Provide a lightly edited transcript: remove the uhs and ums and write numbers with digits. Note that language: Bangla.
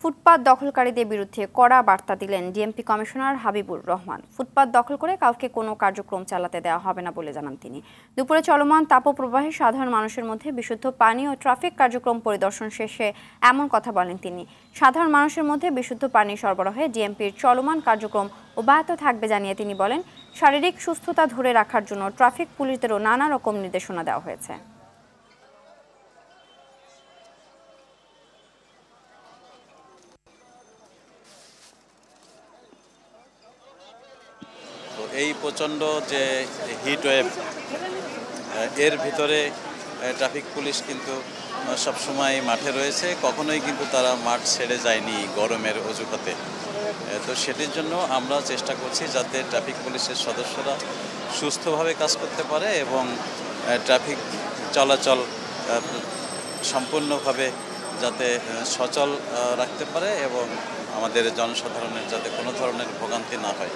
ফুটপাত দখলকারীদের বিরুদ্ধে কড়া বার্তা দিলেন ডিএমপি কমিশনার হাবিবুর রহমান। ফুটপাত দখল করে কাউকে কোনো কার্যক্রম চালাতে দেওয়া হবে না বলে জানান তিনি। দুপুরে চলমান তাপপ্রবাহে সাধারণ মানুষের মধ্যে বিশুদ্ধ পানি ও ট্রাফিক কার্যক্রম পরিদর্শন শেষে এমন কথা বলেন তিনি। সাধারণ মানুষের মধ্যে বিশুদ্ধ পানি সরবরাহে ডিএমপির চলমান কার্যক্রম অব্যাহত থাকবে জানিয়ে তিনি বলেন, শারীরিক সুস্থতা ধরে রাখার জন্য ট্রাফিক পুলিশদেরও নানা রকম নির্দেশনা দেওয়া হয়েছে। এই প্রচণ্ড যে হিট ওয়েভ, এর ভিতরে ট্রাফিক পুলিশ কিন্তু সবসময় মাঠে রয়েছে, কখনোই কিন্তু তারা মাঠ ছেড়ে যায়নি গরমের অজুহাতে। তো সেটির জন্য আমরা চেষ্টা করছি যাতে ট্রাফিক পুলিশের সদস্যরা সুস্থভাবে কাজ করতে পারে এবং ট্রাফিক চলাচল সম্পূর্ণভাবে যাতে সচল রাখতে পারে এবং আমাদের জনসাধারণের যাতে কোনো ধরনের ভোগান্তি না হয়।